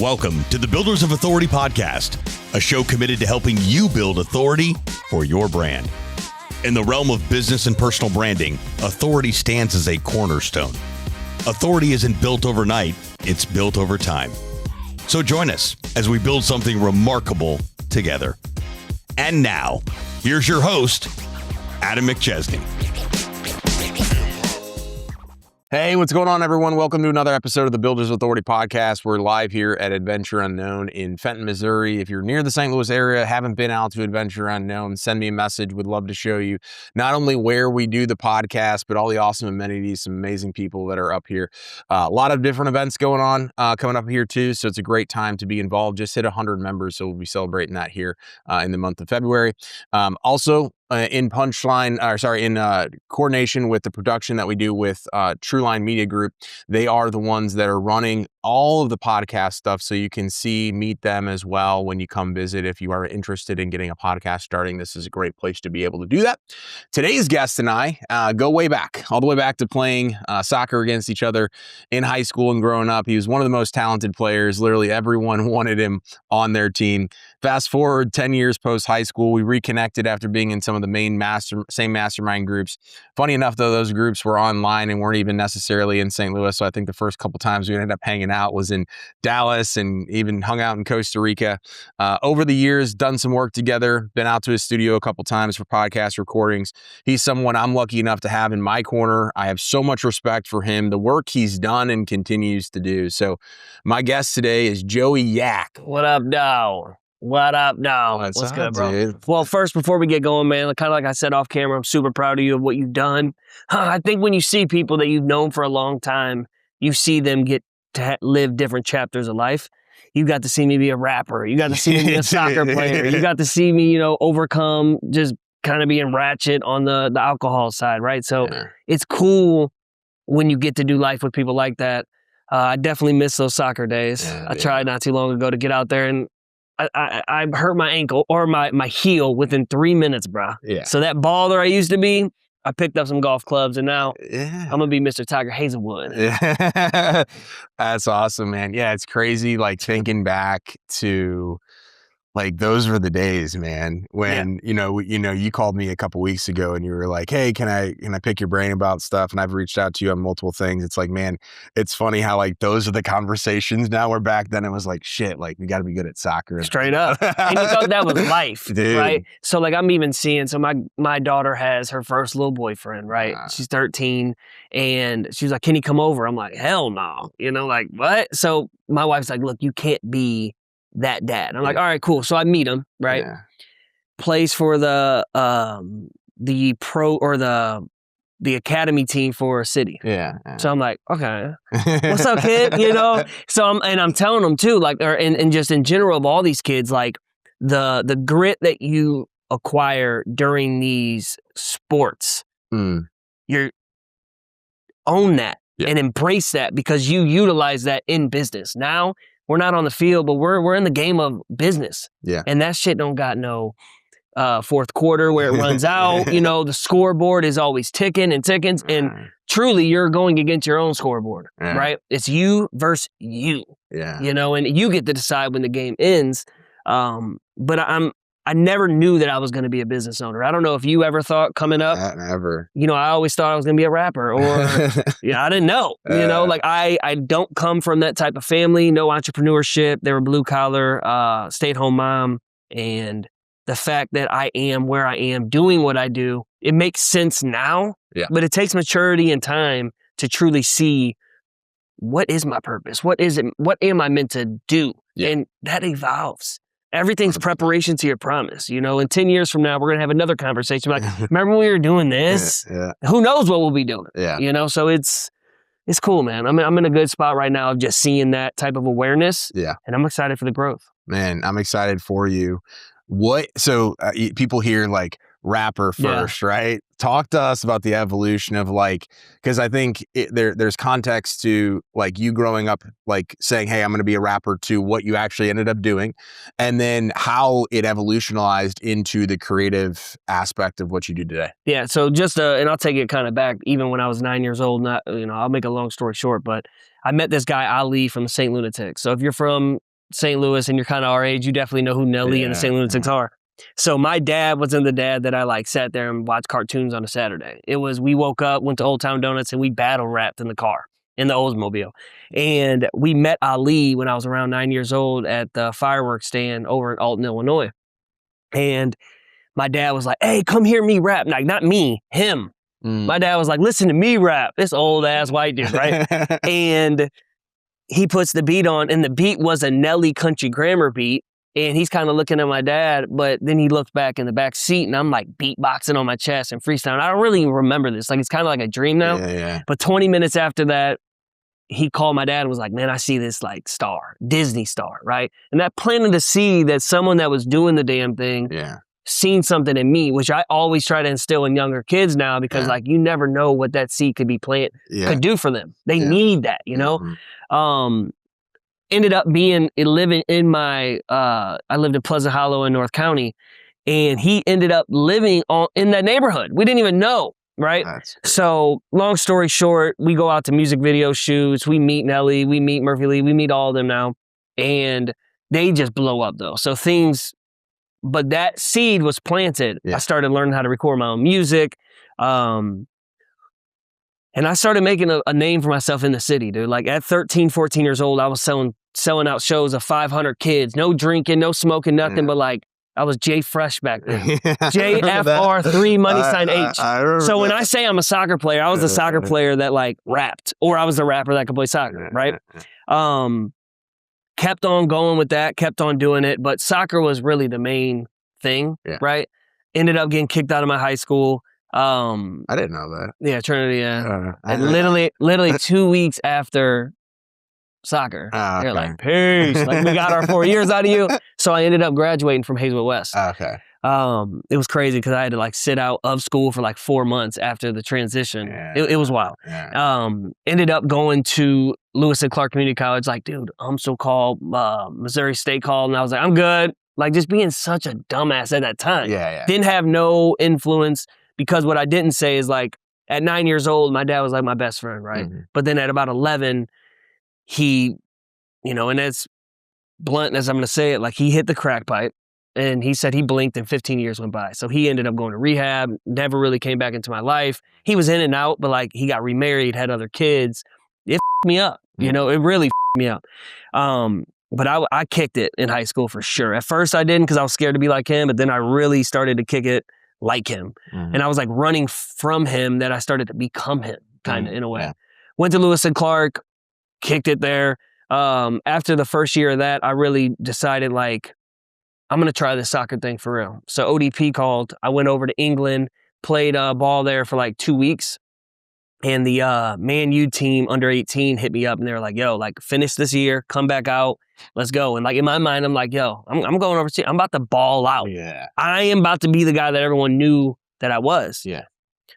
Welcome to the Builders of Authority podcast, a show committed to helping you build authority for your brand. In the realm of business and personal branding, authority stands as a cornerstone. Authority isn't built overnight, it's built over time. So join us as we build something remarkable together. And now, here's your host, Adam McChesney. Hey, what's going on, everyone? Welcome to another episode of the Builders Authority podcast. We're live here at Adventure Unknown in Fenton, Missouri. If you're near the St. Louis area, haven't been out to Adventure Unknown, send me a message. Would love to show you not only where we do the podcast, but all the awesome amenities, some amazing people that are up here. A lot of different events going on coming up here too, so it's a great time to be involved. Just hit 100 members, so we'll be celebrating that here in the month of February. In coordination with the production that we do with True Line Media Group, they are the ones that are running all of the podcast stuff, so you can meet them as well when you come visit. If you are interested in getting a podcast starting, this is a great place to be able to do that. Today's guest and I go way back, all the way back to playing soccer against each other in high school and growing up. He was one of the most talented players. Literally everyone wanted him on their team. Fast forward 10 years post high school, we reconnected after being in some of the same mastermind groups. Funny enough, though, those groups were online and weren't even necessarily in St. Louis. So I think the first couple times we ended up hanging out was in Dallas and even hung out in Costa Rica. Over the years, done some work together, been out to his studio a couple times for podcast recordings. He's someone I'm lucky enough to have in my corner. I have so much respect for him, the work he's done and continues to do. So my guest today is Joey YAK. What up, dog? What up, dog? What's good, bro? Dude? Well, first, before we get going, man, kind of like I said off camera, I'm super proud of you of what you've done. I think when you see people that you've known for a long time, you see them get to live different chapters of life. You got to see me be a rapper. You got to see me be a soccer player. You got to see me, overcome just kind of being ratchet on the alcohol side, right? So It's cool when you get to do life with people like that. I definitely miss those soccer days. I tried not too long ago to get out there, and I hurt my ankle or my heel within 3 minutes, bro. Yeah. So that baller I used to be, I picked up some golf clubs, and now I'm going to be Mr. Tiger Hazelwood. Yeah. That's awesome, man. Yeah, it's crazy, like, thinking back to, like, those were the days, man, when, you called me a couple weeks ago and you were like, hey, can I pick your brain about stuff? And I've reached out to you on multiple things. It's like, man, it's funny how, like, those are the conversations now, where back then it was like, shit, like, we got to be good at soccer. Straight up. And you thought that was life, dude. Right? So, like, I'm even seeing, so my daughter has her first little boyfriend, right? She's 13, and she's like, can he come over? I'm like, hell no. Like, what? So my wife's like, look, you can't be that dad. I'm like, all right, cool. So I meet him, right? Yeah. Plays for the pro or the academy team for a city. Yeah. So I'm like, okay, what's up, kid? So I'm telling them too, like, and just in general of all these kids, like the grit that you acquire during these sports, you're own that and embrace that, because you utilize that in business. Now, we're not on the field, but we're in the game of business. Yeah. And that shit don't got no fourth quarter where it runs out. The scoreboard is always ticking and ticking. And truly, you're going against your own scoreboard, right? It's you versus you. Yeah. And you get to decide when the game ends. But I never knew that I was going to be a business owner. I don't know if you ever thought coming up. Never. I always thought I was going to be a rapper, or I didn't know. Like I don't come from that type of family. No entrepreneurship. They were blue collar, stay-at-home mom, and the fact that I am where I am, doing what I do, it makes sense now. Yeah. But it takes maturity and time to truly see, what is my purpose? What is it? What am I meant to do? Yeah. And that evolves. Everything's preparation to your promise. In 10 years from now, we're going to have another conversation. Like, remember when we were doing this? Yeah. Who knows what we'll be doing? Yeah. So it's cool, man. I'm in a good spot right now of just seeing that type of awareness. Yeah. And I'm excited for the growth. Man, I'm excited for you. So people hear like rapper first, right? Talk to us about the evolution of, like, because I think there's context to, like, you growing up, like, saying, hey, I'm going to be a rapper, to what you actually ended up doing, and then how it evolutionized into the creative aspect of what you do today. Yeah. So and I'll take it kind of back, even when I was 9 years old, I'll make a long story short, but I met this guy, Ali, from the St. Lunatics. So if you're from St. Louis and you're kind of our age, you definitely know who Nelly and the St. Lunatics are. So my dad wasn't the dad that I like sat there and watched cartoons on a Saturday. It was, we woke up, went to Old Town Donuts, and we battle rapped in the car, in the Oldsmobile. And we met Ali when I was around 9 years old at the fireworks stand over in Alton, Illinois. And my dad was like, hey, come hear me rap. Like, not me, him. My dad was like, listen to me rap. This old ass white dude, right? And he puts the beat on, and the beat was a Nelly country grammar beat. And he's kind of looking at my dad, but then he looks back in the back seat, and I'm like beatboxing on my chest and freestyling. I don't really even remember this. Like, it's kind of like a dream now. But 20 minutes after that, he called my dad and was like, man, I see this like star, Disney star, right? And that planted a seed that someone that was doing the damn thing seen something in me, which I always try to instill in younger kids now, because like, you never know what that seed could be planted, could do for them. They need that, you know? Ended up living in my, I lived in Pleasant Hollow in North County, and he ended up living in that neighborhood. We didn't even know, right? So long story short, we go out to music video shoots. We meet Nelly, we meet Murphy Lee, we meet all of them now. And they just blow up though. So but that seed was planted. I started learning how to record my own music. And I started making a name for myself in the city, dude. Like at 13, 14 years old, I was selling out shows of 500 kids. No drinking, no smoking, nothing. But like, I was J Fresh back then. JFR3 money sign H. So when I say I'm a soccer player, I was a soccer player that like rapped, or I was a rapper that could play soccer, right? Kept on going with that, kept on doing it. But soccer was really the main thing, right? Ended up getting kicked out of my high school. I didn't know that. Yeah, Trinity. And literally 2 weeks after soccer, they're like, peace. Like, we got our 4 years out of you. So I ended up graduating from Hazelwood West. It was crazy because I had to like sit out of school for like 4 months after the transition. It was wild. Ended up going to Lewis and Clark Community College. Like, dude, UMSL called, Missouri State called, and I was like, I'm good. Like, just being such a dumbass at that time. Didn't have no influence. Because what I didn't say is like, at 9 years old, my dad was like my best friend, right? But then at about 11, he, you know, and as blunt as I'm going to say it, like he hit the crack pipe, and he said he blinked and 15 years went by. So he ended up going to rehab, never really came back into my life. He was in and out, but like he got remarried, had other kids. It f***ed me up, you know, it really f***ed me up. But I kicked it in high school for sure. At first I didn't because I was scared to be like him, but then I really started to kick it like him. And I was like running from him that I started to become him, kind of in a way. Went to Lewis and Clark, kicked it there. After the first year of that, I really decided like, I'm going to try this soccer thing for real. So ODP called. I went over to England, played ball there for like 2 weeks. And the Man U team under 18 hit me up, and they were like, yo, like finish this year, come back out, let's go. And like in my mind, I'm like, yo, I'm going overseas. I'm about to ball out. I am about to be the guy that everyone knew that I was.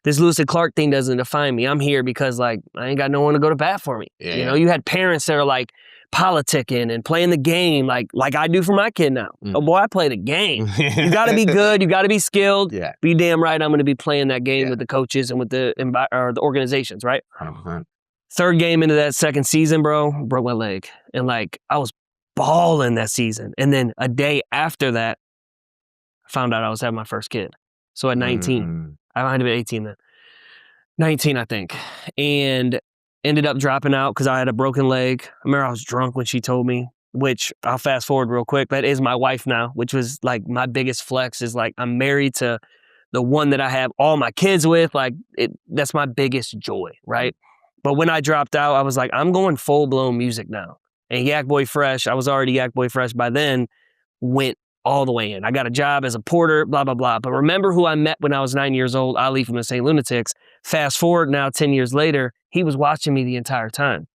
This Lewis and Clark thing doesn't define me. I'm here because like I ain't got no one to go to bat for me. You know, you had parents that are like politicking and playing the game like I do for my kid now. Oh boy, I play the game. You got to be good. You got to be skilled. Be damn right. I'm going to be playing that game with the coaches and with the organizations, right? 100%. Third game into that second season, bro, broke my leg. And like I was balling that season. And then a day after that, I found out I was having my first kid. So at 19, I might have been 18 then. 19, I think. And ended up dropping out because I had a broken leg. I remember I was drunk when she told me, which I'll fast forward real quick. That is my wife now, which was like my biggest flex is like I'm married to the one that I have all my kids with. Like that's my biggest joy, right? But when I dropped out, I was like, I'm going full-blown music now. And Yak Boy Fresh, I was already Yak Boy Fresh by then, went all the way in. I got a job as a porter, blah, blah, blah. But remember who I met when I was 9 years old, Ali from the St. Lunatics. Fast forward now 10 years later, he was watching me the entire time.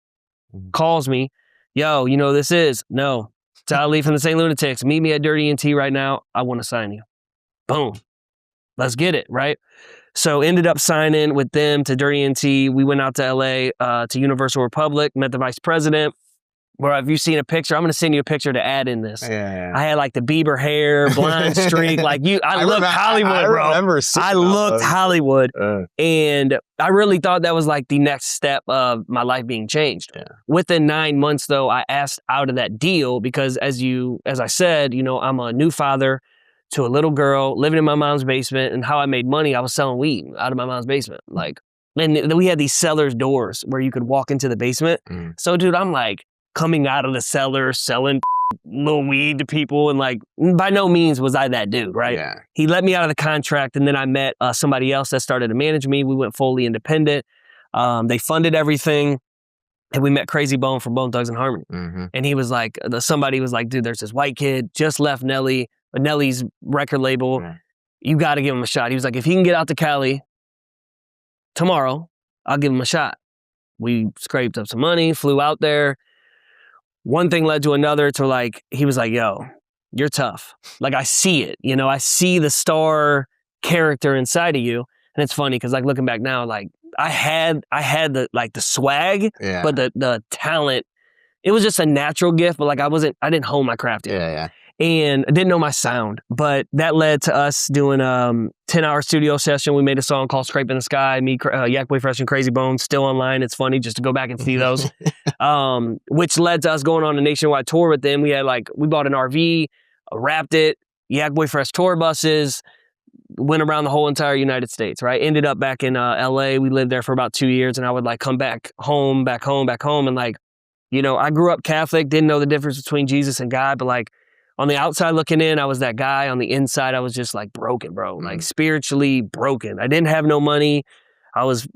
Calls me, yo, you know who this is? No, it's Ali from the St. Lunatics. Meet me at Dirty NT right now. I want to sign you. Boom. Let's get it, right? So ended up signing with them to Dirty NT. We went out to LA to Universal Republic, met the vice president. Bro, have you seen a picture? I'm going to send you a picture to add in this. Yeah. I had like the Bieber hair, blonde streak. Like I looked Hollywood, bro. I looked Hollywood. And I really thought that was like the next step of my life being changed. Yeah. Within 9 months, though, I asked out of that deal because as I said, I'm a new father to a little girl living in my mom's basement. And how I made money, I was selling weed out of my mom's basement. And we had these seller's doors where you could walk into the basement. So, dude, I'm like, coming out of the cellar, selling little weed to people. And like, by no means was I that dude, right? Yeah. He let me out of the contract. And then I met somebody else that started to manage me. We went fully independent. They funded everything. And we met Crazy Bone from Bone Thugs and Harmony. And he was like, somebody was like, dude, there's this white kid, just left Nelly's record label. You got to give him a shot. He was like, if he can get out to Cali tomorrow, I'll give him a shot. We scraped up some money, flew out there. One thing led to another to like, he was like, yo, you're tough. Like, I see it, I see the star character inside of you. And it's funny because like looking back now, like I had the swag, but the talent, it was just a natural gift, but like I didn't hone my craft yet. And I didn't know my sound, but that led to us doing a 10-hour studio session. We made a song called Scraping the Sky, me, Yak Boy Fresh and Crazy Bones, still online. It's funny just to go back and see those, which led to us going on a nationwide tour with them. We bought an RV, wrapped it, Yak Boy Fresh tour buses, went around the whole entire United States, right? Ended up back in LA. We lived there for about 2 years and I would like come back home. And like, I grew up Catholic, didn't know the difference between Jesus and God, but like, on the outside looking in, I was that guy. On the inside, I was just like broken, bro. Like spiritually broken. I didn't have no money. I was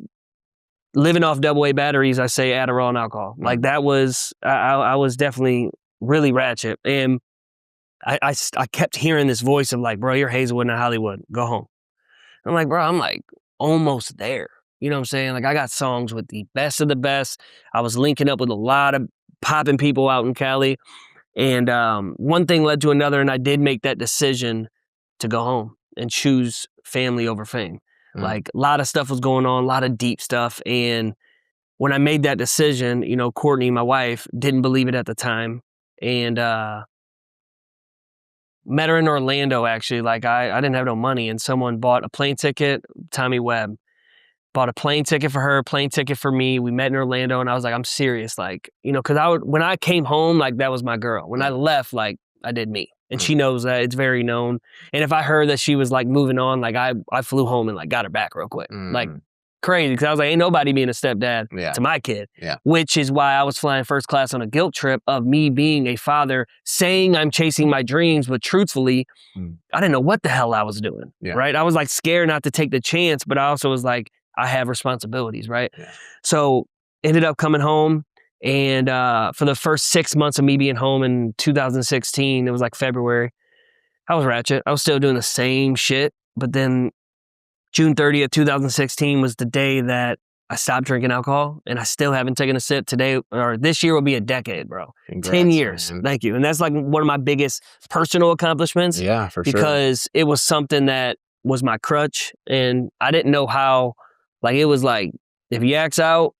living off AA batteries, I say Adderall and alcohol. Like that was, I was definitely really ratchet. And I kept hearing this voice of like, bro, you're Hazelwood, not Hollywood. Go home. I'm like, bro, I'm like almost there. You know what I'm saying? Like I got songs with the best of the best. I was linking up with a lot of popping people out in Cali. And one thing led to another, and I did make that decision to go home and choose family over fame. Like a lot of stuff was going on, a lot of deep stuff. And when I made that decision, Courtney, my wife, didn't believe it at the time. And met her in Orlando, actually. Like I didn't have no money, and someone bought a plane ticket, Tommy Webb. Bought a plane ticket for her, plane ticket for me. We met in Orlando and I was like, I'm serious. Like, because when I came home, like that was my girl. When I left, like I did me. And she knows that. It's very known. And if I heard that she was like moving on, like I flew home and like got her back real quick. Like crazy. Because I was like, ain't nobody being a stepdad to my kid. Which is why I was flying first class on a guilt trip of me being a father, saying I'm chasing my dreams, but truthfully, I didn't know what the hell I was doing. Right? I was like scared not to take the chance, but I also was like, I have responsibilities, right? So ended up coming home, and for the first 6 months of me being home in 2016, it was like February, I was ratchet. I was still doing the same shit, but then June 30th, 2016 was the day that I stopped drinking alcohol, and I still haven't taken a sip. Today, or this year will be a decade, bro. Congrats, 10 years. Man. Thank you. And that's like one of my biggest personal accomplishments. Yeah, for sure. Because it was something that was my crutch, and I didn't know how. Like, it was like, if Yak's out,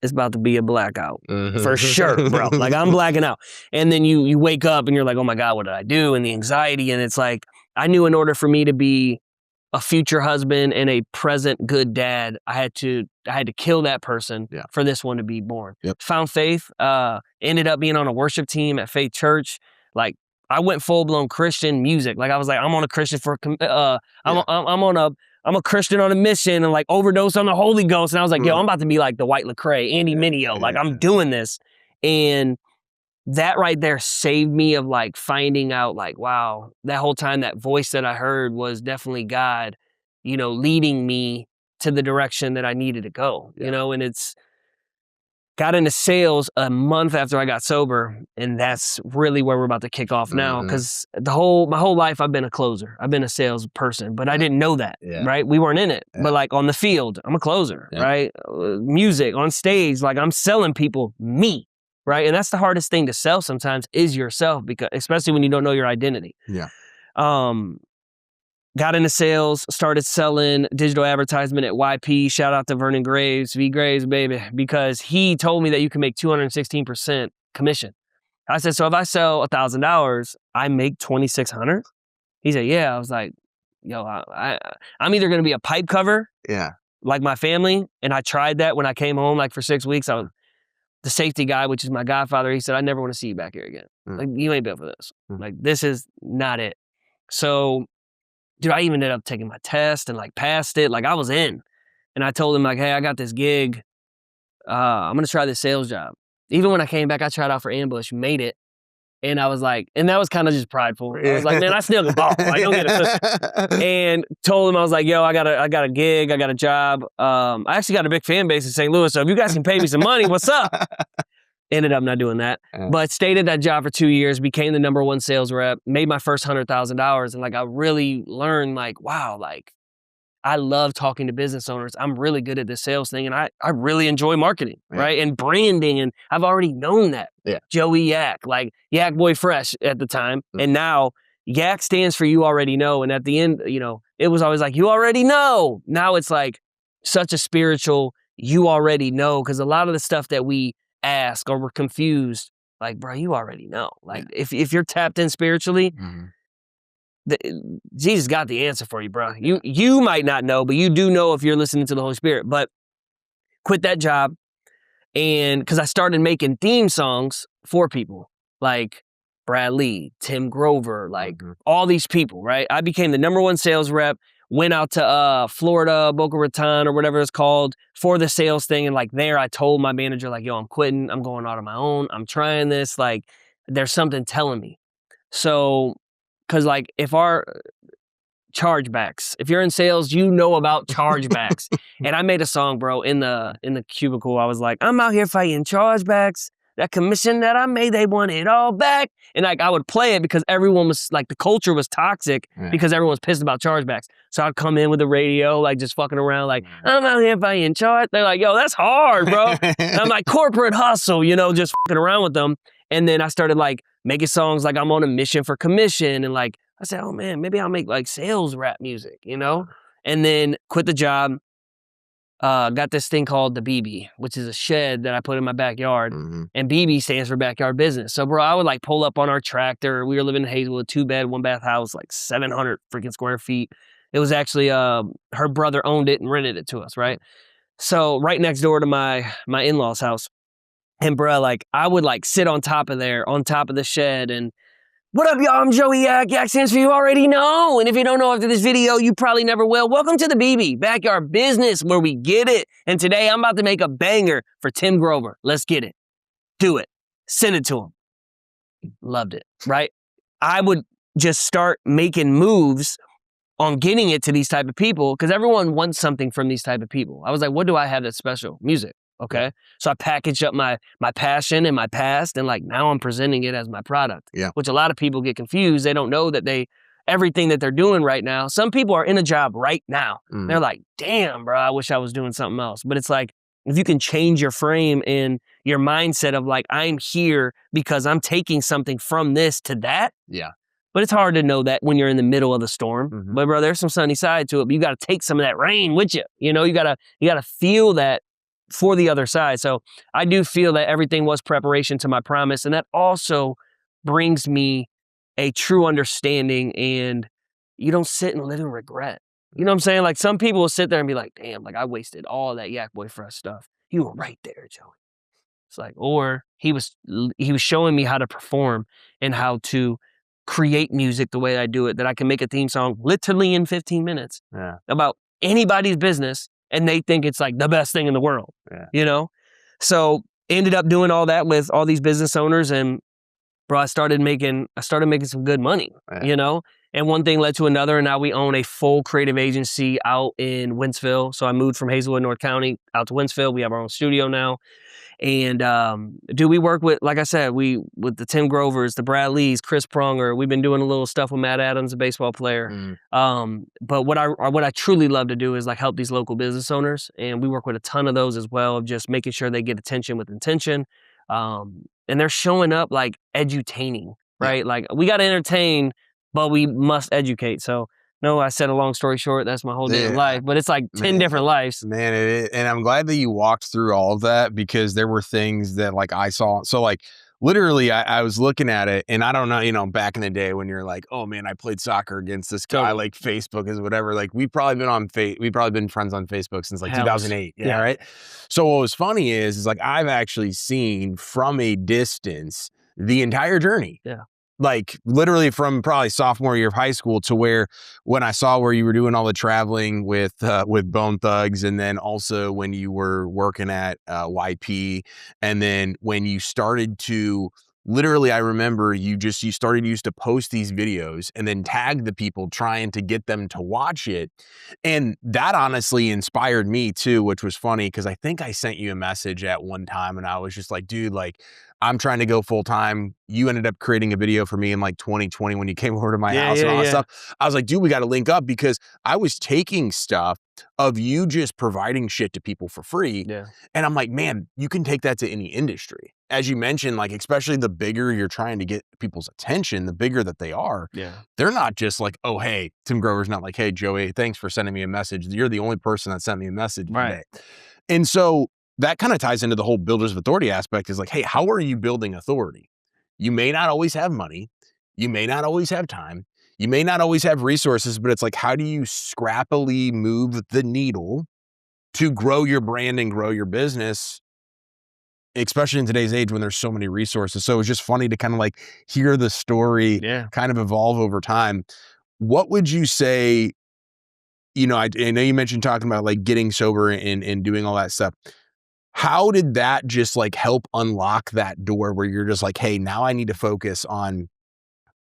it's about to be a blackout. For sure, bro. Like, I'm blacking out. And then you wake up and you're like, oh my God, what did I do? And the anxiety. And it's like, I knew in order for me to be a future husband and a present good dad, I had to kill that person for this one to be born. Found faith, ended up being on a worship team at Faith Church. Like, I went full-blown Christian music. Like, I was like, I'm on a Christian I'm a Christian on a mission, and like overdose on the Holy Ghost. And I was like, yo, I'm about to be like the White Lecrae, Andy Mineo. Like, I'm doing this. And that right there saved me of like finding out like, wow, that whole time that voice that I heard was definitely God, leading me to the direction that I needed to go, and it's got into sales a month after I got sober. And that's really where we're about to kick off now. Cause my whole life, I've been a closer. I've been a salesperson, but I didn't know that, right? We weren't in it, but like on the field, I'm a closer, right? Music, on stage, like I'm selling people me, right? And that's the hardest thing to sell sometimes is yourself, because especially when you don't know your identity. Got into sales, started selling digital advertisement at YP. Shout out to Vernon Graves, V Graves, baby, because he told me that you can make 216% commission. I said, so if I sell $1,000, I make $2,600? He said, yeah. I was like, yo, I'm either going to be a pipe cover, like my family. And I tried that when I came home, like for 6 weeks. I was the safety guy, which is my godfather. He said, I never want to see you back here again. Like, you ain't built for this. Like, this is not it. So, dude, I even ended up taking my test and like passed it. Like, I was in. And I told him, like, hey, I got this gig. I'm going to try this sales job. Even when I came back, I tried out for Ambush, made it. And I was like, and that was kind of just prideful. I was like, man, I still can ball. Like, don't get it. And told him, I was like, yo, I got a gig, I got a job. I actually got a big fan base in St. Louis, so if you guys can pay me some money, what's up? Ended up not doing that. But stayed at that job for 2 years, became the #1 sales rep, made my first $100,000. And like, I really learned like, wow, like, I love talking to business owners. I'm really good at this sales thing, and I really enjoy marketing, right? And branding, and I've already known that. Joey YAK, like Yak Boy Fresh at the time. And now YAK stands for you already know. And at the end, you know, it was always like, you already know. Now it's like such a spiritual, you already know, because a lot of the stuff that we ask or we're confused, like, bro, you already know. Like, if you're tapped in spiritually, Jesus got the answer for you, bro. You might not know, but you do know if you're listening to the Holy Spirit. But quit that job, and because I started making theme songs for people like Brad Lee, Tim Grover, like all these people, right? I became the #1 sales rep, went out to Florida, Boca Raton or whatever it's called for the sales thing. And like there, I told my manager, like, yo, I'm quitting. I'm going out on my own. I'm trying this. Like, there's something telling me. So, because like if our chargebacks, if you're in sales, you know about chargebacks. And I made a song, bro, in the cubicle. I was like, I'm out here fighting chargebacks. That commission that I made, they want it all back. And like I would play it because everyone was like, the culture was toxic because everyone was pissed about chargebacks. So I'd come in with the radio, like just fucking around, like, I'm out here fighting charge. They're like, yo, that's hard, bro. And I'm like, corporate hustle, you know, just fucking around with them. And then I started like making songs like I'm on a mission for commission. And like, I said, oh man, maybe I'll make like sales rap music, you know? And then quit the job. Got this thing called the BB, which is a shed that I put in my backyard. And BB stands for backyard business. So bro, I would like pull up on our tractor. We were living in Hazelwood, 2-bed, 1-bath house, like 700 freaking square feet. It was actually, her brother owned it and rented it to us, right? So right next door to my in-laws house. And bro, like I would like sit on top of the shed and, what up, y'all? I'm Joey YAK. YAK stands for you already know. And if you don't know after this video, you probably never will. Welcome to the BB, Backyard Business, where we get it. And today I'm about to make a banger for Tim Grover. Let's get it. Do it. Send it to him. Loved it, right? I would just start making moves on getting it to these type of people because everyone wants something from these type of people. I was like, what do I have that's special? Music. Okay. So I packaged up my passion and my past, and like now I'm presenting it as my product. Which a lot of people get confused. They don't know that everything that they're doing right now. Some people are in a job right now. They're like, damn, bro, I wish I was doing something else. But it's like, if you can change your frame and your mindset of like, I'm here because I'm taking something from this to that. But it's hard to know that when you're in the middle of the storm. But bro, there's some sunny side to it. But you got to take some of that rain with you. You know, you gotta feel that for the other side. So I do feel that everything was preparation to my promise. And that also brings me a true understanding, and you don't sit and live in regret. You know what I'm saying? Like some people will sit there and be like, damn, like I wasted all that Yak Boy Fresh stuff. You were right there, Joey. It's like, or he was showing me how to perform and how to create music the way I do it, that I can make a theme song literally in 15 minutes about anybody's business. And they think it's like the best thing in the world, you know? So ended up doing all that with all these business owners, and bro, I started making some good money, you know? And one thing led to another, and now we own a full creative agency out in Wentzville. So I moved from Hazelwood, North County out to Wentzville. We have our own studio now. And we work with, like I said, with the Tim Grovers, the Brad Lees, Chris Pronger. We've been doing a little stuff with Matt Adams, a baseball player. But what I truly love to do is like help these local business owners, and we work with a ton of those as well, of just making sure they get attention with intention. And they're showing up like edutaining, right? Like we got to entertain, but we must educate. So. No, I said a long story short, that's my whole damn life, but it's like 10 different lives. Man, and I'm glad that you walked through all of that, because there were things that like I saw. So like literally, I was looking at it, and I don't know, back in the day when you're like, oh man, I played soccer against this guy, like Facebook is whatever. Like we've probably been friends on Facebook since like 2008. Yeah, right. So what was funny is like I've actually seen from a distance the entire journey. Yeah. Like literally from probably sophomore year of high school to where when I saw where you were doing all the traveling with Bone Thugs, and then also when you were working at YP, and then when you started to literally, I remember you started used to post these videos and then tag the people trying to get them to watch it. And that honestly inspired me too, which was funny because I think I sent you a message at one time and I was just like, dude, like I'm trying to go full time. You ended up creating a video for me in like 2020 when you came over to my house and all that stuff. I was like, dude, we got to link up because I was taking stuff of you just providing shit to people for free. Yeah. And I'm like, man, you can take that to any industry. As you mentioned, like, especially the bigger you're trying to get people's attention, the bigger that they are. Yeah. They're not just like, oh, hey, Tim Grover's not like, hey, Joey, thanks for sending me a message. You're the only person that sent me a message today. And so that kind of ties into the whole builders of authority aspect is like, hey, how are you building authority? You may not always have money. You may not always have time. You may not always have resources, but it's like, how do you scrappily move the needle to grow your brand and grow your business, especially in today's age when there's so many resources? So it's just funny to kind of like hear the story kind of evolve over time. What would you say, I know you mentioned talking about like getting sober and doing all that stuff. How did that just like help unlock that door where you're just like, hey, now I need to focus on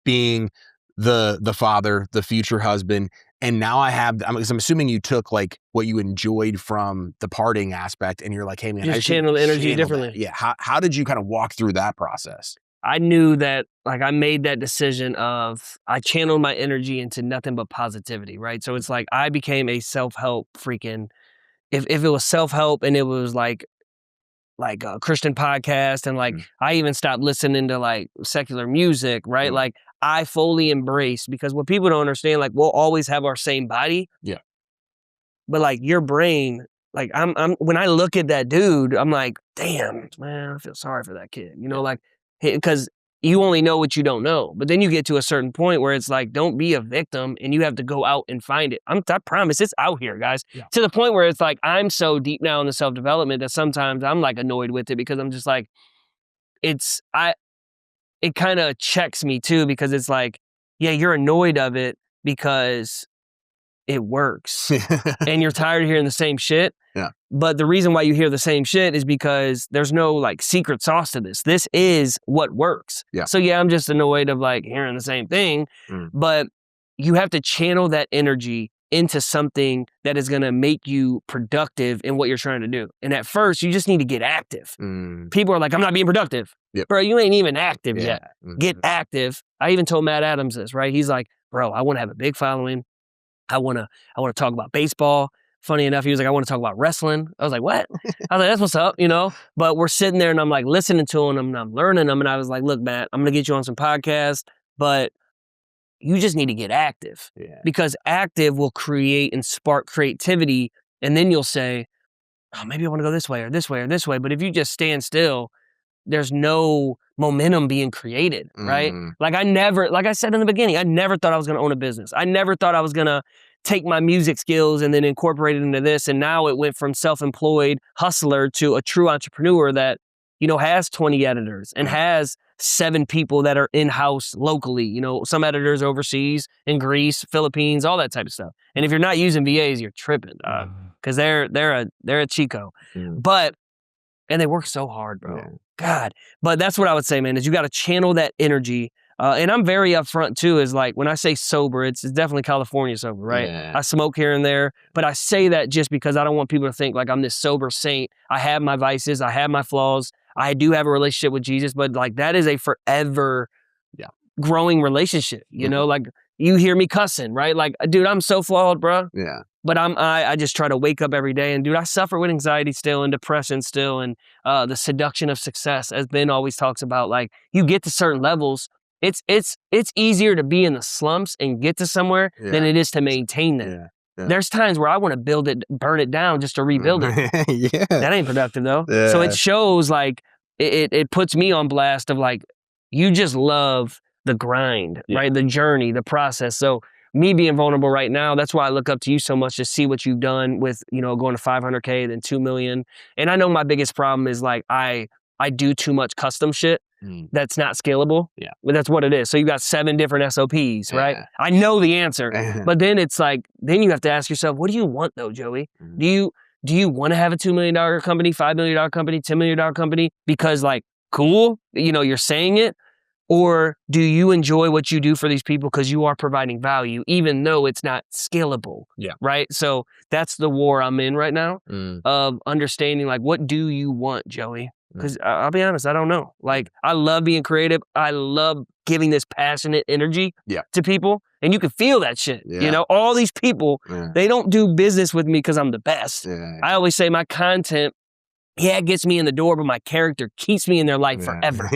being the father, the future husband. And now I'm assuming you took like what you enjoyed from the partying aspect and you're like, hey man, just channel the energy differently. Yeah. How did you kind of walk through that process? I knew that like I made that decision of I channeled my energy into nothing but positivity, right? So it's like I became a self-help freaking, if it was self-help and it was like a Christian podcast and like I even stopped listening to like secular music, right? Like I fully embrace, because what people don't understand, like we'll always have our same body. Yeah. But like your brain, like I'm when I look at that dude, I'm like, damn, man, I feel sorry for that kid. Like, because you only know what you don't know. But then you get to a certain point where it's like, don't be a victim and you have to go out and find it. I promise it's out here, guys. Yeah. To the point where it's like, I'm so deep now in the self-development that sometimes I'm like annoyed with it because I'm just like, it kind of checks me too, because it's like, yeah, you're annoyed of it because it works and you're tired of hearing the same shit. Yeah. But the reason why you hear the same shit is because there's no like secret sauce to this. This is what works. Yeah. So yeah, I'm just annoyed of like hearing the same thing, but you have to channel that energy into something that is going to make you productive in what you're trying to do. And at first you just need to get active. People are like, I'm not being productive. Yep. Bro, you ain't even active yet. Mm-hmm. Get active. I even told Matt Adams this, right? He's like, bro, I want to have a big following. I want to talk about baseball. Funny enough, he was like, I want to talk about wrestling. I was like, what? I was like, that's what's up, But we're sitting there and I'm like listening to him and I'm learning them. And I was like, look, Matt, I'm going to get you on some podcasts, but you just need to get active. Yeah. Because active will create and spark creativity. And then you'll say, oh, maybe I want to go this way or this way or this way. But if you just stand still, there's no momentum being created, right? Like I said in the beginning, I never thought I was going to own a business. I never thought I was going to take my music skills and then incorporate it into this. And now it went from self-employed hustler to a true entrepreneur that, has 20 editors and has 7 people that are in-house locally, some editors overseas in Greece, Philippines, all that type of stuff. And if you're not using VAs, you're tripping, because they're a Chico. And they work so hard, bro. Yeah. God. But that's what I would say, man, is you got to channel that energy. And I'm very upfront too, is like when I say sober, it's definitely California sober, right? Yeah. I smoke here and there, but I say that just because I don't want people to think like I'm this sober saint. I have my vices, I have my flaws. I do have a relationship with Jesus, but like that is a forever growing relationship, like you hear me cussing, right? Like, dude, I'm so flawed, bro. Yeah. But I just try to wake up every day and dude, I suffer with anxiety still and depression still. And the seduction of success, as Ben always talks about, like you get to certain levels, it's easier to be in the slumps and get to somewhere than it is to maintain them. Yeah. There's times where I want to build it, burn it down just to rebuild it. That ain't productive though. So it shows like it puts me on blast of like, you just love the grind, right? The journey, the process. So me being vulnerable right now, that's why I look up to you so much to see what you've done with, going to 500K, then 2 million. And I know my biggest problem is like, I do too much custom shit that's not scalable. Yeah. But that's what it is. So you got 7 different SOPs, right? I know the answer, but then it's like, then you have to ask yourself, what do you want though, Joey? Do you want to have a $2 million company, $5 million company, $10 million company? Because like, cool, you're saying it. Or do you enjoy what you do for these people because you are providing value, even though it's not scalable? Yeah. Right. So that's the war I'm in right now of understanding, like, what do you want, Joey? Because I'll be honest, I don't know. Like, I love being creative. I love giving this passionate energy to people. And you can feel that shit. All these people, they don't do business with me because I'm the best. I always say my content, it gets me in the door, but my character keeps me in their life forever.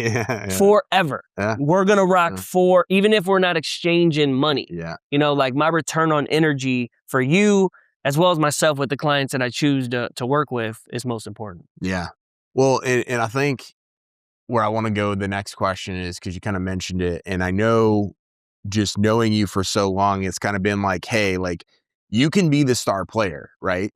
Forever. We're going to rock for, even if we're not exchanging money. Like my return on energy for you, as well as myself with the clients that I choose to work with, is most important. Yeah. Well, and I think where I want to go, the next question is, because you kind of mentioned it, and I know just knowing you for so long, it's kind of been like, hey, like you can be the star player, right?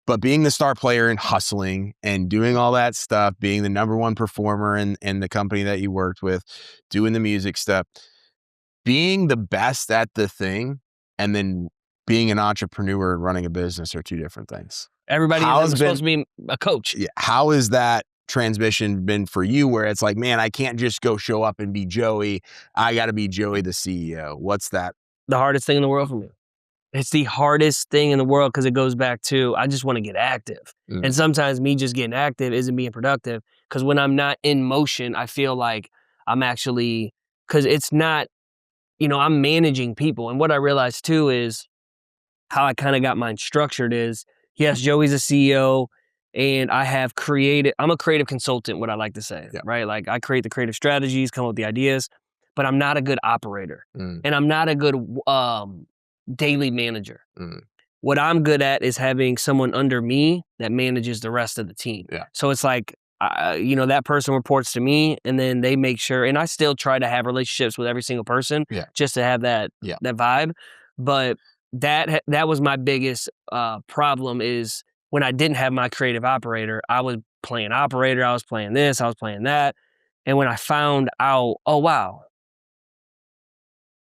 But being the star player and hustling and doing all that stuff, being the number one performer in the company that you worked with, doing the music stuff, being the best at the thing, and then being an entrepreneur and running a business are two different things. Everybody is supposed to be a coach. Yeah. How has that transition been for you, where it's like, man, I can't just go show up and be Joey. I got to be Joey, the CEO. What's that? The hardest thing in the world for me. It's the hardest thing in the world because it goes back to, I just want to get active. And sometimes me just getting active isn't being productive, because when I'm not in motion, I feel like I'm actually, because it's not, I'm managing people. And what I realized too is how I kind of got mine structured is, yes, Joey's a CEO and I have I'm a creative consultant, what I like to say, right? Like I create the creative strategies, come up with the ideas, but I'm not a good operator and I'm not a good, daily manager. What I'm good at is having someone under me that manages the rest of the team. So it's like, that person reports to me, and then they make sure, and I still try to have relationships with every single person just to have that vibe. But that was my biggest problem, is when I didn't have my creative operator, I was playing operator, I was playing this, I was playing that. And when I found out, oh wow,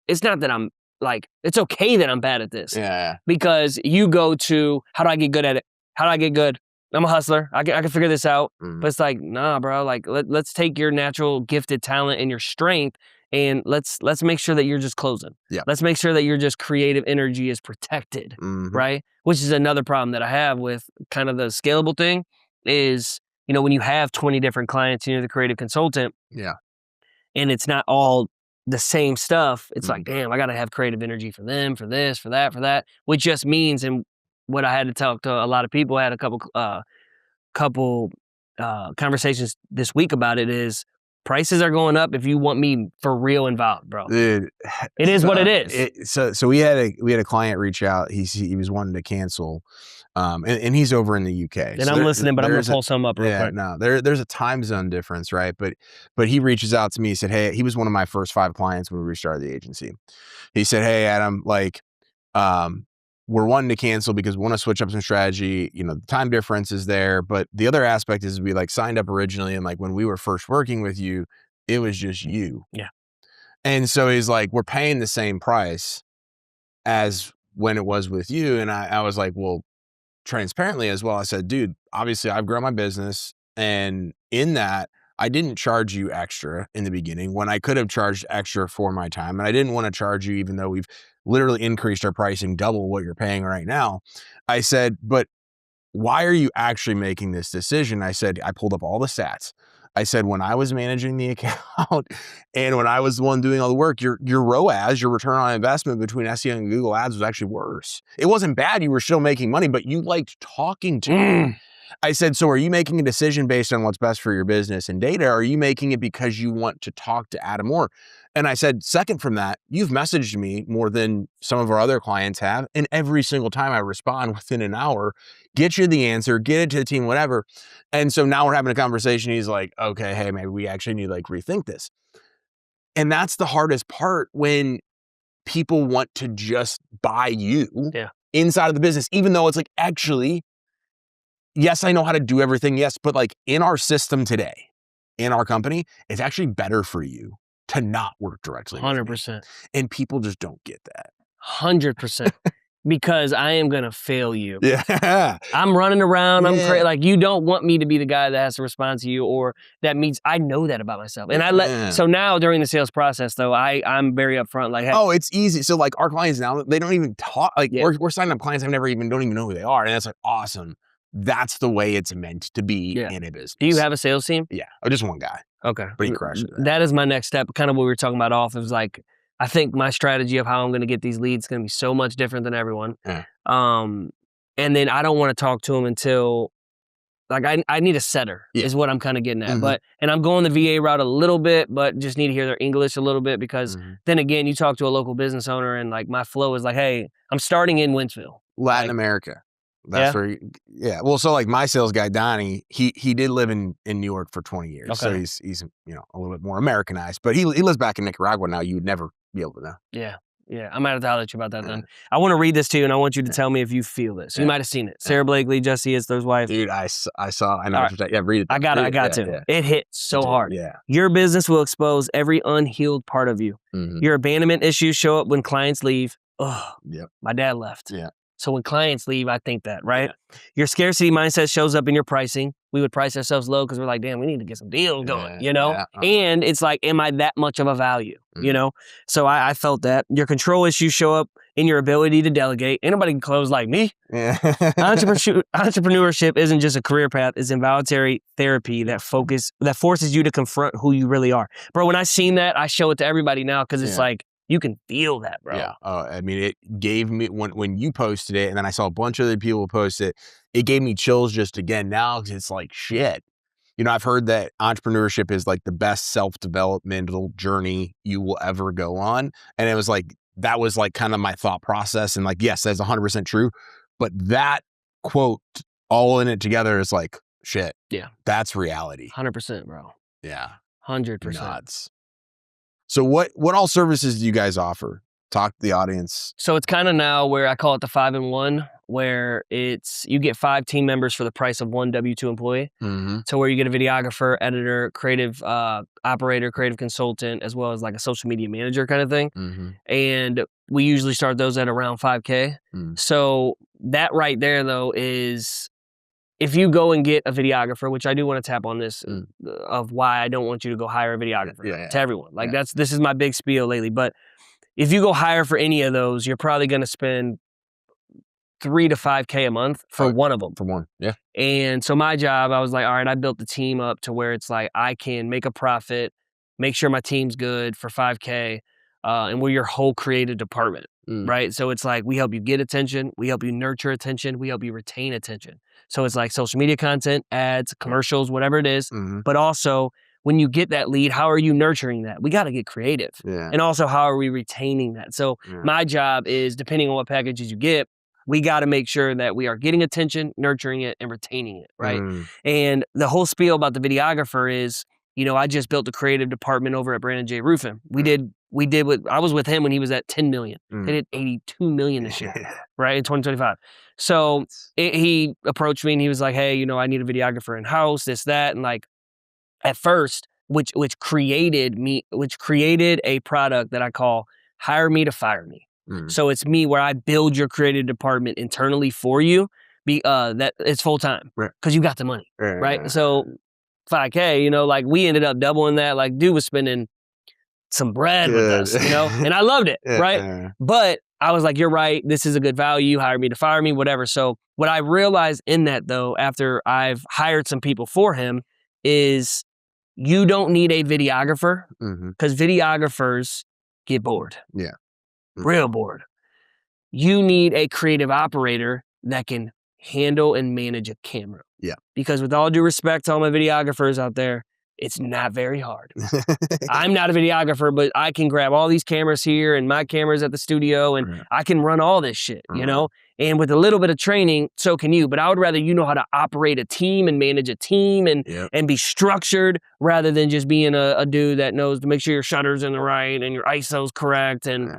it's not that I'm like, it's okay that I'm bad at this. Because you go to, how do I get good at it? How do I get good? I'm a hustler. I can figure this out. But it's like, nah, bro. Like, let's take your natural gifted talent and your strength, and let's make sure that you're just closing. Let's make sure that your just creative energy is protected, right? Which is another problem that I have with kind of the scalable thing is, when you have 20 different clients and you're the creative consultant, and it's not all the same stuff, it's like, damn, I got to have creative energy for them, for this, for that, which just means, and what I had to talk to a lot of people, I had a couple conversations this week about it, is prices are going up if you want me for real involved, bro. Dude, it is what it is. So we had a client reach out. He was wanting to cancel, and he's over in the UK. And so I'm listening, but I'm gonna pull some up real quick. No, there's a time zone difference, right? But he reaches out to me. He said, hey, he was one of my first 5 clients when we restarted the agency. He said, hey, Adam, like, we're wanting to cancel because we want to switch up some strategy. The time difference is there, but the other aspect is we like signed up originally, and like when we were first working with you, it was just you. And so he's like, we're paying the same price as when it was with you. And I was like, well, transparently as well, I said, dude, obviously I've grown my business, and in that I didn't charge you extra in the beginning when I could have charged extra for my time. And I didn't want to charge you, even though we've literally increased our pricing double what you're paying right now. I said, but why are you actually making this decision? I said, I pulled up all the stats. I said, when I was managing the account and when I was the one doing all the work, your ROAS, your return on investment between SEO and Google ads was actually worse. It wasn't bad. You were still making money, but you liked talking to me. I said, so are you making a decision based on what's best for your business and data? Or are you making it because you want to talk to Adam more? And I said, second from that, you've messaged me more than some of our other clients have. And every single time I respond within an hour, get you the answer, get it to the team, whatever. And so now we're having a conversation. He's like, okay, hey, maybe we actually need to like rethink this. And that's the hardest part when people want to just buy you inside of the business, even though it's like, actually, yes, I know how to do everything. Yes. But like in our system today, in our company, it's actually better for you to not work directly. 100%. And people just don't get that. 100%. Because I am going to fail you. Yeah. I'm running around. I'm crazy. Like, you don't want me to be the guy that has to respond to you, or that means I know that about myself. And so now during the sales process though, I'm very upfront. Like, hey, oh, it's easy. So like our clients now, they don't even talk. Like we're signing up clients don't even know who they are. And that's like, awesome. That's the way it's meant to be in a business. Do you have a sales team? Yeah. Oh, just one guy. Okay. But he crushed it. That is my next step. Kind of what we were talking about off. It was like, I think my strategy of how I'm going to get these leads is going to be so much different than everyone. Yeah. And then I don't want to talk to them until, like, I need a setter is what I'm kind of getting at. Mm-hmm. And I'm going the VA route a little bit, but just need to hear their English a little bit, because then again, you talk to a local business owner and like my flow is like, hey, I'm starting in Wentzville. Latin America. That's where, well, so like my sales guy, Donnie, he did live in New York for 20 years. Okay. So he's a little bit more Americanized, but he lives back in Nicaragua now. You would never be able to know. Yeah. Yeah. I might have to holler at you about that then. I want to read this to you, and I want you to tell me if you feel this. You might have seen it. Sarah Blakely, Jesse Isler's wife. Dude, I know. Right. Yeah, read it. I got to. Yeah. It hit so hard. Yeah. Your business will expose every unhealed part of you. Mm-hmm. Your abandonment issues show up when clients leave. Oh, my dad left. Yeah. So when clients leave, I think that, right? Yeah. Your scarcity mindset shows up in your pricing. We would price ourselves low because we're like, damn, we need to get some deals going, you know? Yeah. And it's like, am I that much of a value, you know? So I felt that. Your control issues show up in your ability to delegate. Anybody can close like me. Yeah. Entrepreneurship isn't just a career path. It's involuntary therapy that forces you to confront who you really are. Bro, when I seen that, I show it to everybody now because it's like, you can feel that, bro. Yeah. I mean, it gave me, when you posted it, and then I saw a bunch of other people post it, it gave me chills just again now, because it's like, shit. You know, I've heard that entrepreneurship is like the best self-developmental journey you will ever go on. And it was like, that was like kind of my thought process. And like, yes, that's 100% true. But that quote, all in it together, is like, shit. Yeah. That's reality. 100%, bro. Yeah. 100%. Nuts. So what all services do you guys offer? Talk to the audience. So it's kind of now where I call it the 5-in-1, where it's, you get 5 team members for the price of 1 W-2 employee. Mm-hmm. So where you get a videographer, editor, creative operator, creative consultant, as well as like a social media manager kind of thing. Mm-hmm. And we usually start those at around $5K. Mm. So that right there though is, if you go and get a videographer, which I do want to tap on this of why I don't want you to go hire a videographer to everyone. Like this is my big spiel lately. But if you go hire for any of those, you're probably going to spend $3 to $5K a month for one of them. For one, yeah. And so my job, I was like, all right, I built the team up to where it's like I can make a profit, make sure my team's good for $5K, and we're your whole creative department, right? So it's like we help you get attention, we help you nurture attention, we help you retain attention. So it's like social media content, ads, commercials, whatever it is. Mm-hmm. But also, when you get that lead, how are you nurturing that? We got to get creative. Yeah. And also, how are we retaining that? So my job is, depending on what packages you get, we got to make sure that we are getting attention, nurturing it, and retaining it, right? And the whole spiel about the videographer is, you know, I just built a creative department over at Brandon J. Roofing. We did I was with him when he was at 10 million. They did 82 million this year, right? In 2025. So he approached me and he was like, hey, you know, I need a videographer in-house, this, that. And like, at first, which created a product that I call Hire Me to Fire Me. So it's me, where I build your creative department internally for you. That it's full time because you got the money, right? So $5K, you know, like we ended up doubling that. Like dude was spending some bread with us, you know, and I loved it, right? But I was like, you're right. This is a good value. Hire me to fire me, whatever. So what I realized in that though, after I've hired some people for him, is you don't need a videographer because videographers get bored. Yeah. Real bored. You need a creative operator that can handle and manage a camera. Yeah. Because with all due respect to all my videographers out there, it's not very hard. I'm not a videographer, but I can grab all these cameras here and my cameras at the studio and I can run all this shit, you know? And with a little bit of training, so can you. But I would rather you know how to operate a team and manage a team and be structured rather than just being a dude that knows to make sure your shutter's in the right and your ISO's correct. And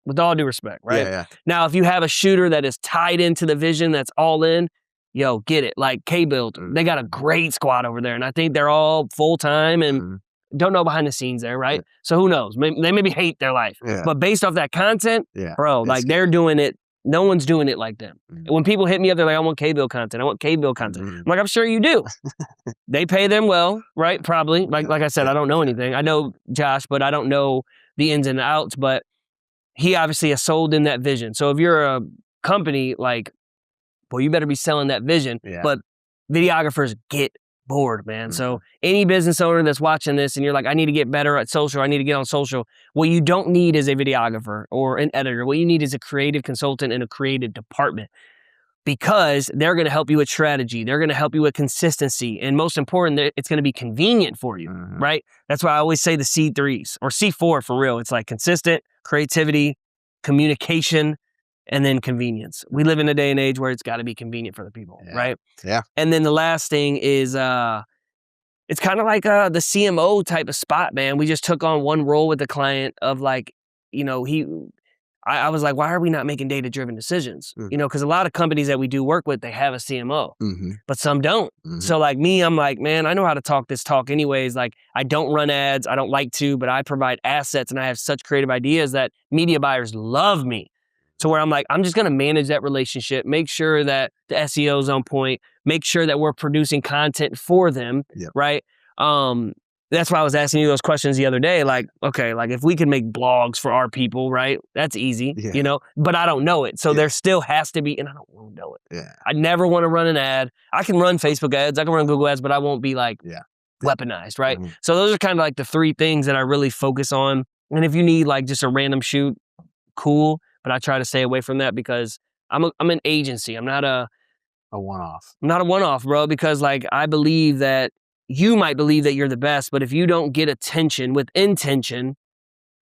with all due respect, right? Yeah. Now, if you have a shooter that is tied into the vision, that's all in, yo, get it. Like K-Build, they got a great squad over there. And I think they're all full-time and don't know behind the scenes there, right? So who knows? They maybe hate their life. But based off that content, bro, like they're doing it. No one's doing it like them. When people hit me up, they're like, I want K-Build content. I want K-Build content. I'm like, I'm sure you do. They pay them well, right? Probably. Like I said, I don't know anything. I know Josh, but I don't know the ins and outs. But he obviously has sold in that vision. So if you're a company, like, well, you better be selling that vision. But videographers get bored, man. So any business owner that's watching this and you're like, I need to get better at social, I need to get on social. What you don't need is a videographer or an editor. What you need is a creative consultant and a creative department, because they're going to help you with strategy. They're going to help you with consistency. And most important, it's going to be convenient for you, right? That's why I always say the C3s or C4 for real. It's like consistent, creativity, communication, and then convenience. We live in a day and age where it's got to be convenient for the people, right? Yeah. And then the last thing is, it's kind of like the CMO type of spot, man. We just took on one role with the client of like, you know, I was like, why are we not making data-driven decisions? You know, because a lot of companies that we do work with, they have a CMO, but some don't. So like me, I'm like, man, I know how to talk this talk anyways. Like I don't run ads. I don't like to, but I provide assets and I have such creative ideas that media buyers love me. So where I'm like, I'm just going to manage that relationship, make sure that the SEO is on point, make sure that we're producing content for them, right? That's why I was asking you those questions the other day. Like, okay, like if we can make blogs for our people, right? That's easy, you know, but I don't know it. So there still has to be, and I don't want to know it. I never want to run an ad. I can run Facebook ads, I can run Google ads, but I won't be like weaponized, right? So those are kind of like the three things that I really focus on. And if you need like just a random shoot, cool. But I try to stay away from that because I'm an agency. I'm not a one-off. I'm not a one-off, bro, because like I believe that you might believe that you're the best, but if you don't get attention with intention,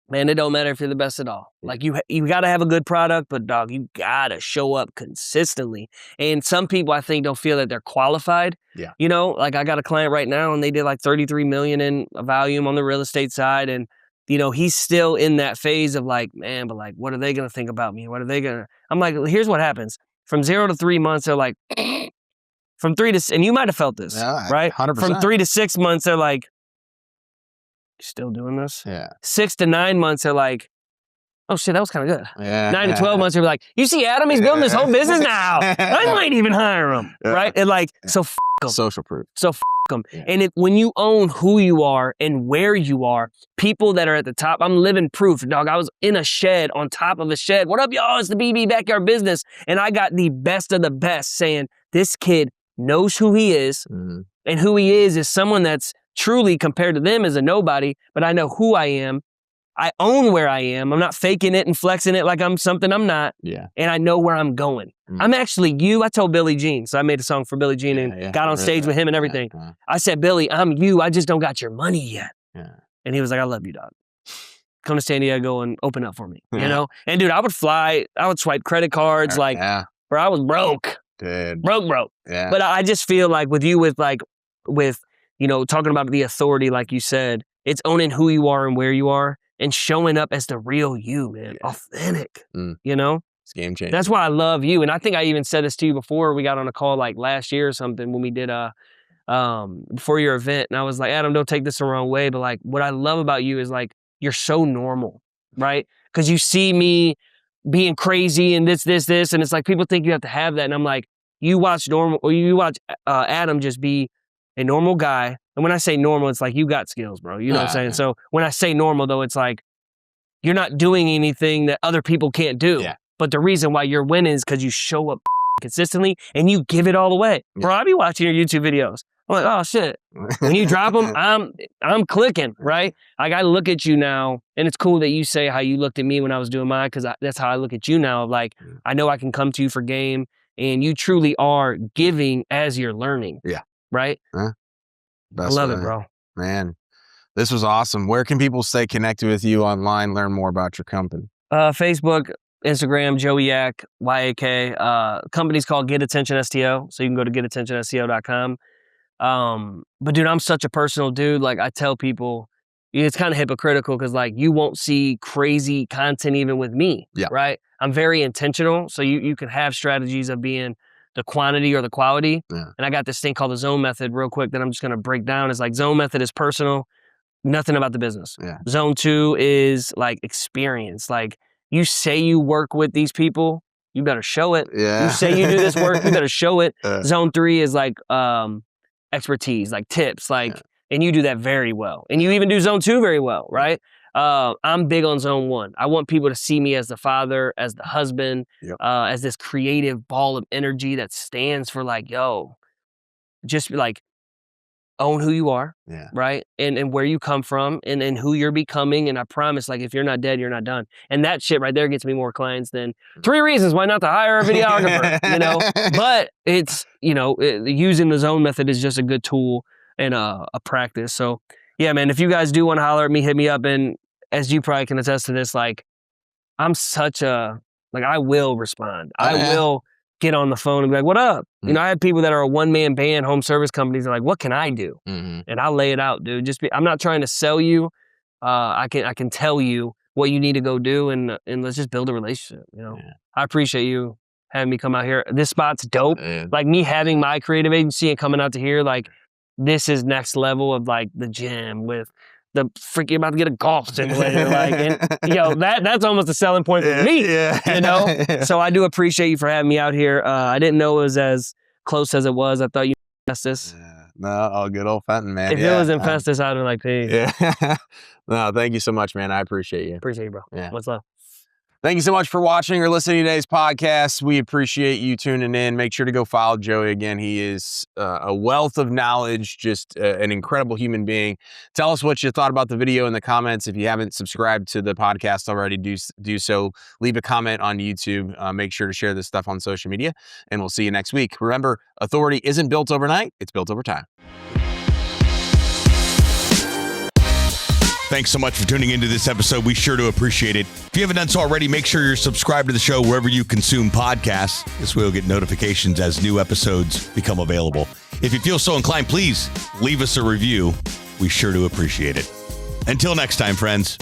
man, it don't matter if you're the best at all. Like you got to have a good product, but dog, you got to show up consistently. And some people I think don't feel that they're qualified. You know, like I got a client right now and they did like 33 million in volume on the real estate side. And you know, he's still in that phase of like, man, but like, what are they going to think about me? What are they going to, I'm like, here's what happens. From 0 to 3 months, they're like, from 3 to, and you might've felt this, right? 100%. From 3 to 6 months, they're like, you still doing this? 6 to 9 months, they're like, oh shit, that was kind of good. 9 to 12 months, they're like, you see Adam, he's building this whole business now. I might even hire him, right? And like, so f*** him. Social proof. So f*** them. And when you own who you are and where you are, people that are at the top, I'm living proof, dog. I was in a shed on top of a shed. What up, y'all? It's the BB Backyard Business. And I got the best of the best saying, this kid knows who he is. And who he is someone that's truly, compared to them, is a nobody. But I know who I am. I own where I am. I'm not faking it and flexing it like I'm something I'm not. And I know where I'm going. I'm actually you. I told Billie Jean. So I made a song for Billie Jean and got on stage with him and everything. I said, Billy, I'm you. I just don't got your money yet. And he was like, I love you, dog. Come to San Diego and open up for me, you know? And dude, I would fly. I would swipe credit cards like, bro, I was broke. Broke. But I just feel like with you, with, you know, talking about the authority, like you said, it's owning who you are and where you are. And showing up as the real you, man. Authentic, you know? It's game changer. That's why I love you. And I think I even said this to you before we got on a call like last year or something when we did before your event. And I was like, Adam, don't take this the wrong way. But like, what I love about you is like, you're so normal, right? Because you see me being crazy and this. And it's like, people think you have to have that. And I'm like, you watch Adam just be a normal guy. And when I say normal, it's like, you got skills, bro. You know what I'm saying? So when I say normal, though, it's like, you're not doing anything that other people can't do. But the reason why you're winning is because you show up consistently and you give it all away. Bro, I be watching your YouTube videos. I'm like, oh, shit. When you drop them, I'm clicking, right? Like, I look at you now, and it's cool that you say how you looked at me when I was doing mine, because that's how I look at you now. Like, I know I can come to you for game. and you truly are giving as you're learning. Yeah. Right? I love it, bro. Man, this was awesome. Where can people stay connected with you online, learn more about your company? Facebook, Instagram, Joey YAK, YAK. Company's called Get Attention STO, so you can go to getattentionsto.com. But dude, I'm such a personal dude. Like, I tell people, it's kind of hypocritical because like you won't see crazy content even with me, right? I'm very intentional. So you can have strategies of being the quantity or the quality. Yeah. And I got this thing called the zone method real quick that I'm just going to break down. It's like zone method is personal, nothing about the business. Yeah. Zone 2 is like experience. Like, you say you work with these people, you better show it. Yeah. You say you do this work, you better show it. Zone 3 is like expertise, like tips, like, and you do that very well. And you even do zone 2 very well, right? I'm big on zone 1. I want people to see me as the father, as the husband, as this creative ball of energy that stands for like, yo, just like own who you are, right? And where you come from and who you're becoming. And I promise, like, if you're not dead, you're not done. And that shit right there gets me more clients than 3 reasons why not to hire a videographer, you know? But it's, you know, using the zone method is just a good tool and a practice. So yeah, man, if you guys do want to holler at me, hit me up. And as you probably can attest to this, like, I'm such a, like, I will respond. I will get on the phone and be like, what up? You know, I have people that are a one-man band, home service companies. They're like, what can I do? And I'll lay it out, dude. I'm not trying to sell you. I can tell you what you need to go do, and let's just build a relationship, you know? I appreciate you having me come out here. This spot's dope. Like, me having my creative agency and coming out to here, like, this is next level of like the gym with the freaking about to get a golf simulator. Like, and, yo, that's almost a selling point for me, you know? So I do appreciate you for having me out here. I didn't know it was as close as it was. I thought you Festus. No, good old Fenton, man. If it was in Festus, I'd have been like, hey. No, thank you so much, man. I appreciate you. Appreciate you, bro. What's up? Thank you so much for watching or listening to today's podcast. We appreciate you tuning in. Make sure to go follow Joey again. He is a wealth of knowledge, just an incredible human being. Tell us what you thought about the video in the comments. If you haven't subscribed to the podcast already, do so. Leave a comment on YouTube. Make sure to share this stuff on social media, and we'll see you next week. Remember, authority isn't built overnight. It's built over time. Thanks so much for tuning into this episode. We sure do appreciate it. If you haven't done so already, make sure you're subscribed to the show wherever you consume podcasts. This way you'll get notifications as new episodes become available. If you feel so inclined, please leave us a review. We sure do appreciate it. Until next time, friends.